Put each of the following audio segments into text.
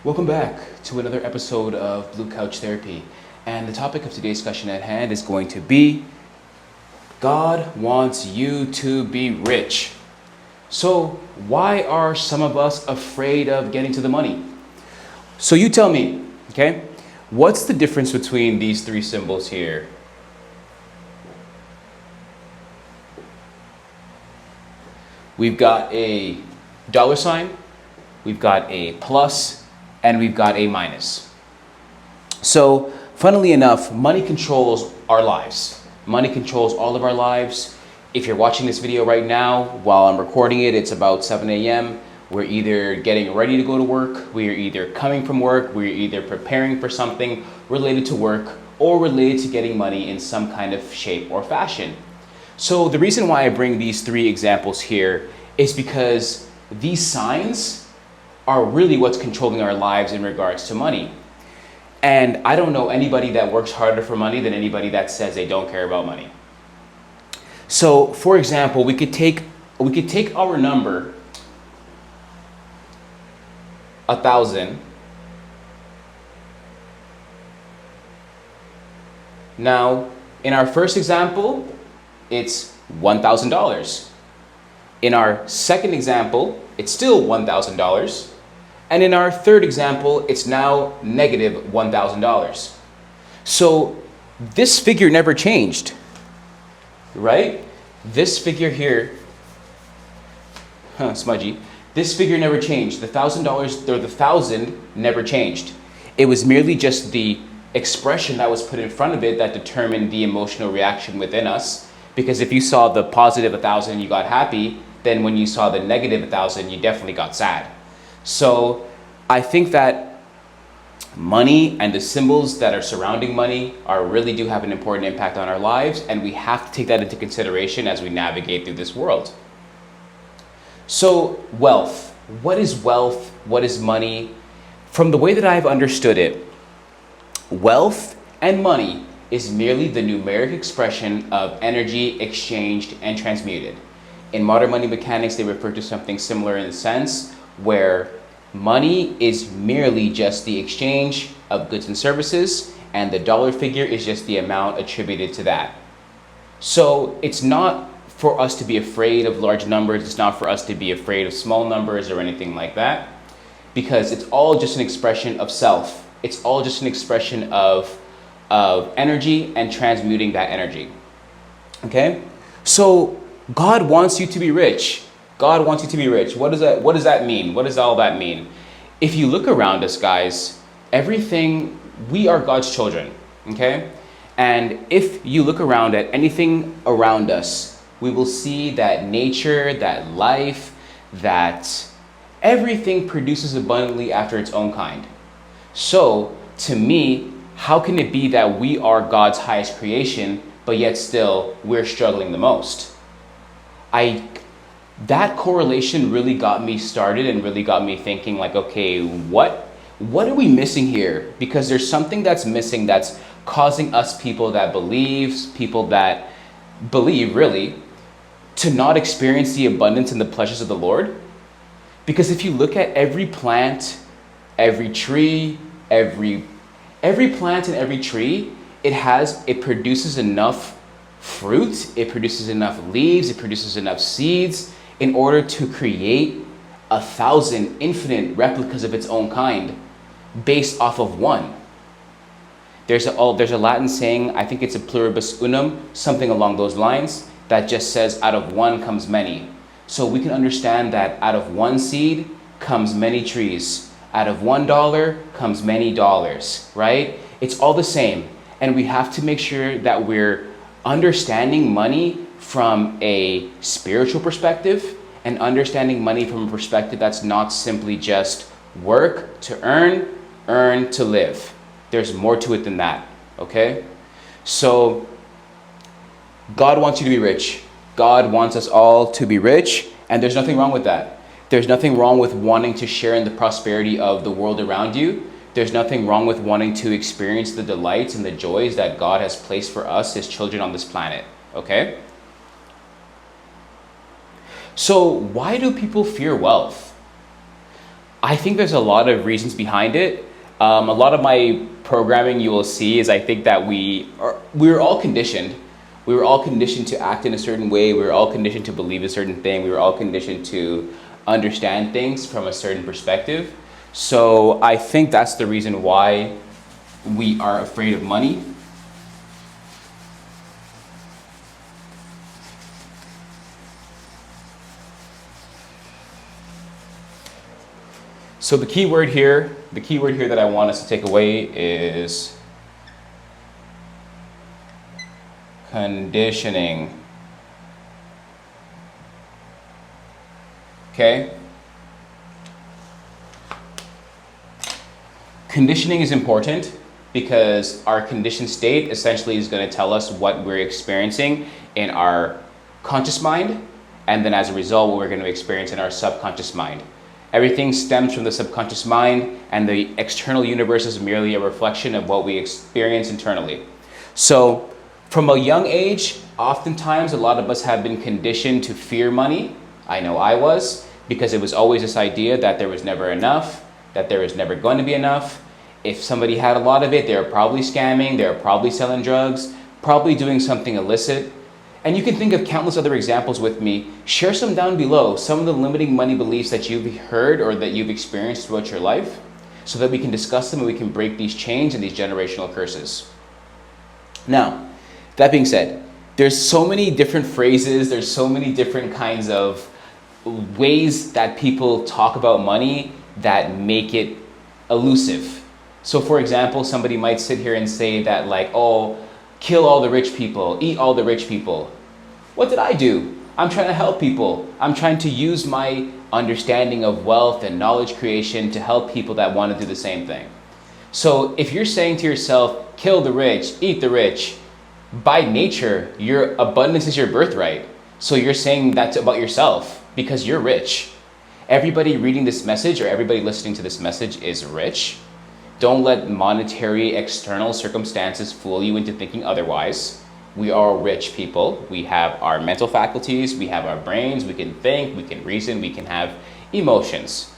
Welcome back to another episode of Blue Couch Therapy. And the topic of today's discussion at hand is going to be God wants you to be rich. So, why are some of us afraid of getting to the money? So, you tell me, okay? What's the difference between these three symbols here? We've got a dollar sign, we've got a plus, and we've got a minus. So, funnily enough, money controls our lives. Money controls all of our lives. If you're watching this video right now, while I'm recording it, it's about 7 a.m. We're either getting ready to go to work, we're either coming from work, we're either preparing for something related to work or related to getting money in some kind of shape or fashion. So the reason why I bring these three examples here is because these signs are really what's controlling our lives in regards to money. And I don't know anybody that works harder for money than anybody that says they don't care about money. So, for example, we could take our number 1,000. Now, in our first example, it's $1,000. In our second example, it's still $1,000. And in our third example, it's now negative $1,000. So this figure never changed, right? This figure here, smudgy. This figure never changed. The $1,000 or the 1,000 never changed. It was merely just the expression that was put in front of it that determined the emotional reaction within us. Because if you saw the positive 1,000, you got happy. Then when you saw the negative 1,000, you definitely got sad. So I think that money and the symbols that are surrounding money really do have an important impact on our lives, and we have to take that into consideration as we navigate through this world. So wealth. What is wealth? What is money? From the way that I've understood it, wealth and money is merely the numeric expression of energy exchanged and transmuted. In modern money mechanics, they refer to something similar in the sense where money is merely just the exchange of goods and services, and the dollar figure is just the amount attributed to that. So it's not for us to be afraid of large numbers, it's not for us to be afraid of small numbers or anything like that, because it's all just an expression of self. It's all just an expression of energy and transmuting that energy. Okay? So God wants you to be rich. God wants you to be rich. What does that mean? What does all that mean? If you look around us, guys, we are God's children, okay? And if you look around at anything around us, we will see that nature, that life, that everything produces abundantly after its own kind. So, to me, how can it be that we are God's highest creation, but yet still we're struggling the most? That correlation really got me started and really got me thinking like, okay, what are we missing here? Because there's something that's missing that's causing us people that believe really to not experience the abundance and the pleasures of the Lord. Because if you look at every plant, every tree, every plant and every tree, it produces enough fruit, it produces enough leaves, it produces enough seeds in order to create 1,000 infinite replicas of its own kind based off of one. There's a Latin saying, I think it's a pluribus unum, something along those lines, that just says out of one comes many. So we can understand that out of one seed comes many trees. Out of $1 comes many dollars, right? It's all the same. And we have to make sure that we're understanding money from a spiritual perspective and understanding money from a perspective that's not simply just work to earn to live. There's more to it than that, okay? So God wants you to be rich. God wants us all to be rich, and there's nothing wrong with that. There's nothing wrong with wanting to share in the prosperity of the world around you. There's nothing wrong with wanting to experience the delights and the joys that God has placed for us, his children on this planet, okay? So why do people fear wealth? I think there's a lot of reasons behind it. A lot of my programming you will see is I think that we were all conditioned. We were all conditioned to act in a certain way. We were all conditioned to believe a certain thing. We were all conditioned to understand things from a certain perspective. So I think that's the reason why we are afraid of money. So the key word here that I want us to take away is conditioning. Okay? Conditioning is important because our conditioned state essentially is going to tell us what we're experiencing in our conscious mind, and then as a result, what we're going to experience in our subconscious mind. Everything stems from the subconscious mind, and the external universe is merely a reflection of what we experience internally. So, from a young age, oftentimes a lot of us have been conditioned to fear money. I know I was, because it was always this idea that there was never enough, that there was never going to be enough. If somebody had a lot of it, they were probably scamming, they were probably selling drugs, probably doing something illicit. And you can think of countless other examples with me. Share some down below, some of the limiting money beliefs that you've heard or that you've experienced throughout your life, so that we can discuss them and we can break these chains and these generational curses. Now, that being said, there's so many different phrases, there's so many different kinds of ways that people talk about money that make it elusive. So for example, somebody might sit here and say that like, oh, kill all the rich people, eat all the rich people. What did I do? I'm trying to help people. I'm trying to use my understanding of wealth and knowledge creation to help people that want to do the same thing. So if you're saying to yourself, kill the rich, eat the rich, by nature, your abundance is your birthright. So you're saying that about yourself because you're rich. Everybody reading this message or everybody listening to this message is rich. Don't let monetary external circumstances fool you into thinking otherwise. We are rich people. We have our mental faculties, we have our brains, we can think, we can reason, we can have emotions.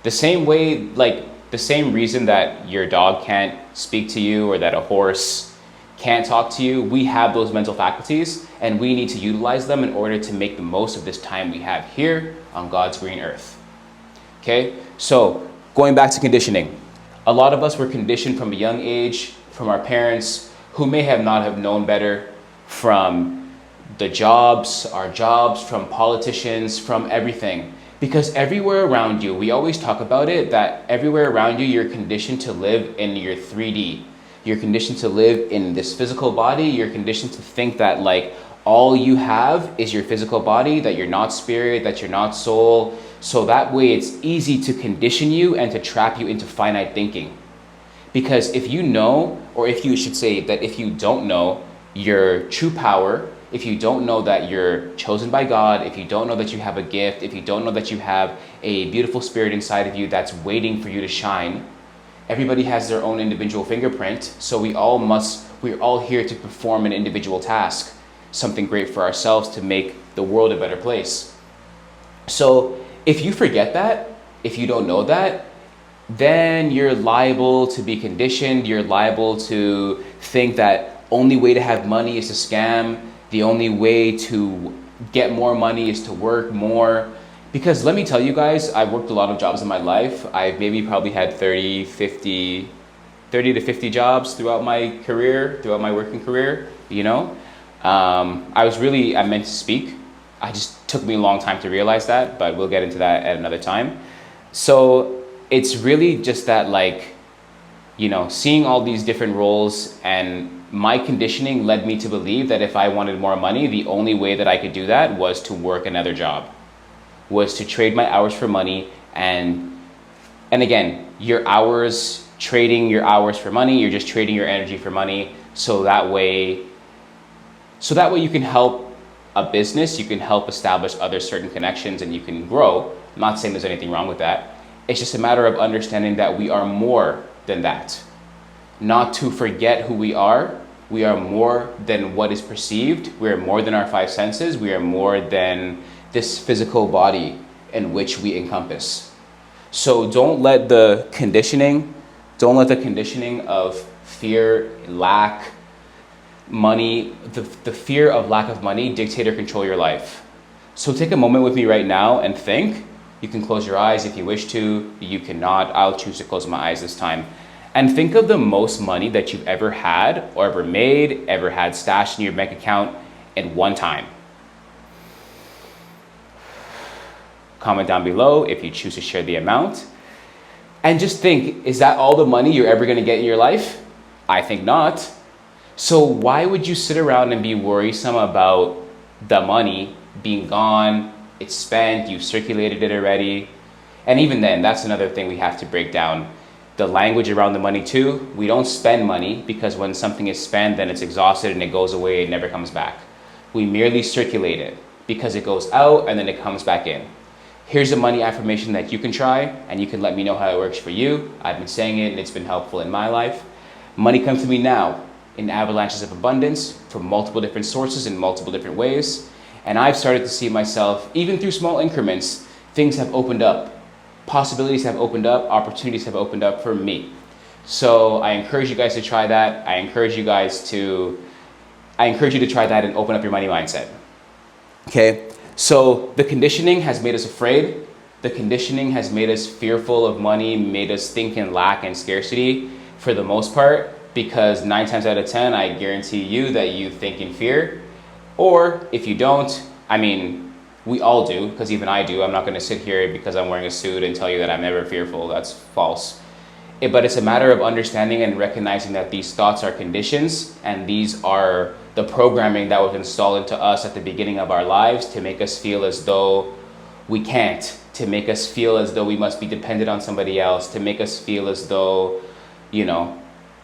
The same way, like the same reason that your dog can't speak to you or that a horse can't talk to you, we have those mental faculties and we need to utilize them in order to make the most of this time we have here on God's green earth. Okay, so going back to conditioning. A lot of us were conditioned from a young age, from our parents who may have not have known better, from the jobs, our jobs, from politicians, from everything. Because everywhere around you, we always talk about it, that everywhere around you, you're conditioned to live in your 3D. You're conditioned to live in this physical body. You're conditioned to think that like all you have is your physical body, that you're not spirit, that you're not soul. So that way it's easy to condition you and to trap you into finite thinking. Because if you know, or if you should say that if you don't know your true power, if you don't know that you're chosen by God, if you don't know that you have a gift, if you don't know that you have a beautiful spirit inside of you that's waiting for you to shine, everybody has their own individual fingerprint. So we're all here to perform an individual task, something great for ourselves to make the world a better place. So if you forget that, if you don't know that, then you're liable to be conditioned. You're liable to think that only way to have money is to scam. The only way to get more money is to work more. Because let me tell you guys, I've worked a lot of jobs in my life. I've maybe probably had 30 to 50 jobs throughout my career, throughout my working career, you know. I meant to speak. I just took me a long time to realize that, but we'll get into that at another time. So it's really just that, like, you know, seeing all these different roles, and my conditioning led me to believe that if I wanted more money, the only way that I could do that was to work another job, was to trade my hours for money. And again, trading your hours for money, you're just trading your energy for money. So that way you can help a business, you can help establish other certain connections, and you can grow. I'm not saying there's anything wrong with that. It's just a matter of understanding that we are more than that. Not to forget who we are. We are more than what is perceived. We are more than our five senses. We are more than this physical body in which we encompass. So don't let the conditioning of fear, lack, money, the fear of lack of money dictate or control your life. So take a moment with me right now and think. You can close your eyes if you wish to. You cannot. I'll choose to close my eyes this time. And think of the most money that you've ever had or ever made, ever had stashed in your bank account at one time. Comment down below if you choose to share the amount. And just think, is that all the money you're ever going to get in your life? I think not. So why would you sit around and be worrisome about the money being gone, it's spent, you've circulated it already? And even then, that's another thing we have to break down. The language around the money too. We don't spend money because when something is spent, then it's exhausted and it goes away, it never comes back. We merely circulate it because it goes out and then it comes back in. Here's a money affirmation that you can try and you can let me know how it works for you. I've been saying it and it's been helpful in my life. Money comes to me now in avalanches of abundance from multiple different sources in multiple different ways. And I've started to see myself, even through small increments, things have opened up. Possibilities have opened up, opportunities have opened up for me. So I encourage you guys to try that. I encourage you to try that and open up your money mindset. Okay? So the conditioning has made us afraid. The conditioning has made us fearful of money, made us think in lack and scarcity for the most part, because 9 times out of 10, I guarantee you that you think in fear. Or if you don't, I mean, we all do, because even I do. I'm not going to sit here because I'm wearing a suit and tell you that I'm never fearful. That's false. But it's a matter of understanding and recognizing that these thoughts are conditions, and these are the programming that was installed into us at the beginning of our lives to make us feel as though we can't, to make us feel as though we must be dependent on somebody else, to make us feel as though,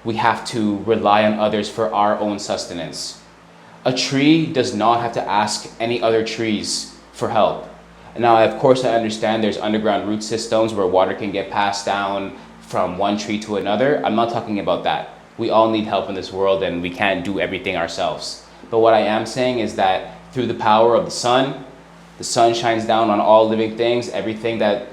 we have to rely on others for our own sustenance. A tree does not have to ask any other trees for help. Now, of course, I understand there's underground root systems where water can get passed down from one tree to another. I'm not talking about that. We all need help in this world and we can't do everything ourselves. But what I am saying is that through the power of the sun shines down on all living things. Everything that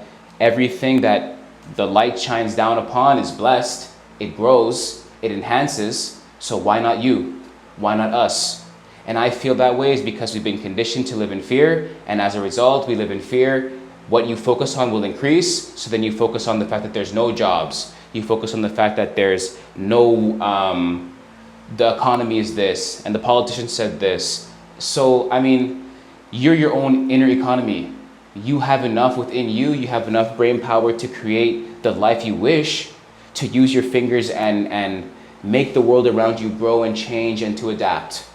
the light shines down upon is blessed. It grows, it enhances. So why not you? Why not us? And I feel that way is because we've been conditioned to live in fear. And as a result, we live in fear. What you focus on will increase. So then you focus on the fact that there's no jobs. You focus on the fact that there's no, the economy is this, and the politician said this. So, I mean, you're your own inner economy. You have enough within you. You have enough brain power to create the life you wish, to use your fingers and make the world around you grow and change and to adapt.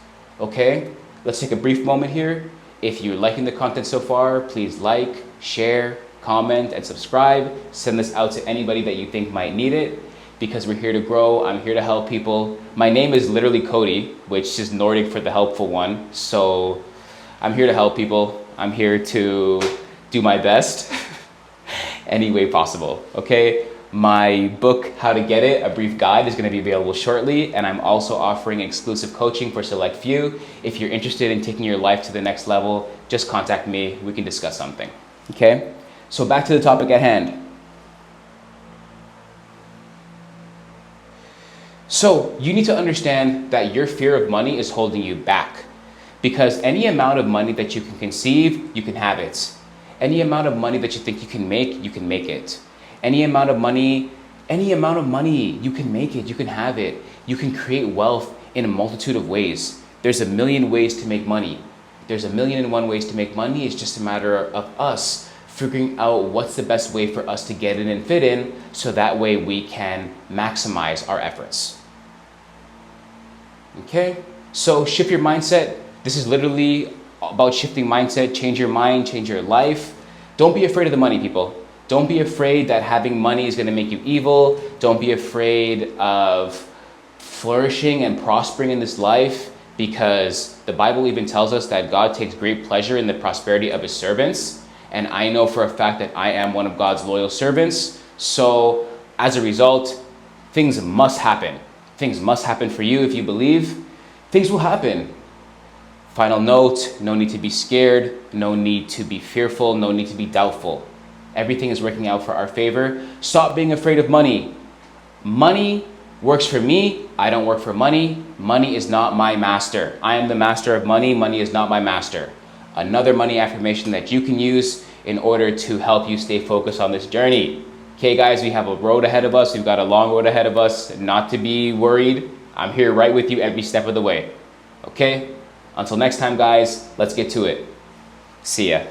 Okay? Let's take a brief moment here. If you're liking the content so far, please like, share, comment, and subscribe. Send this out to anybody that you think might need it, because we're here to grow. I'm here to help people. My name is literally Cody, which is Nordic for the helpful one. So I'm here to help people. I'm here to do my best any way possible, okay? My book, How to Get It, A Brief Guide, is going to be available shortly, and I'm also offering exclusive coaching for select few. If you're interested in taking your life to the next level, just contact me. We can discuss something, okay? So back to the topic at hand. So you need to understand that your fear of money is holding you back, because any amount of money that you can conceive, you can have it. Any amount of money that you think you can make it. Any amount of money, you can make it, you can have it. You can create wealth in a multitude of ways. There's a million ways to make money. There's 1,000,001 ways to make money. It's just a matter of us figuring out what's the best way for us to get in and fit in, so that way we can maximize our efforts. Okay? So shift your mindset. This is literally about shifting mindset. Change your mind, change your life. Don't be afraid of the money, people. Don't be afraid that having money is going to make you evil. Don't be afraid of flourishing and prospering in this life, because the Bible even tells us that God takes great pleasure in the prosperity of his servants. And I know for a fact that I am one of God's loyal servants. So as a result, things must happen. Things must happen for you if you believe. Things will happen. Final note, no need to be scared, no need to be fearful, no need to be doubtful. Everything is working out for our favor. Stop being afraid of money. Money works for me. I don't work for money. Money is not my master. I am the master of money. Money is not my master. Another money affirmation that you can use in order to help you stay focused on this journey. Okay, guys, we have a road ahead of us. We've got a long road ahead of us. Not to be worried. I'm here right with you every step of the way. Okay? Until next time, guys, let's get to it. See ya.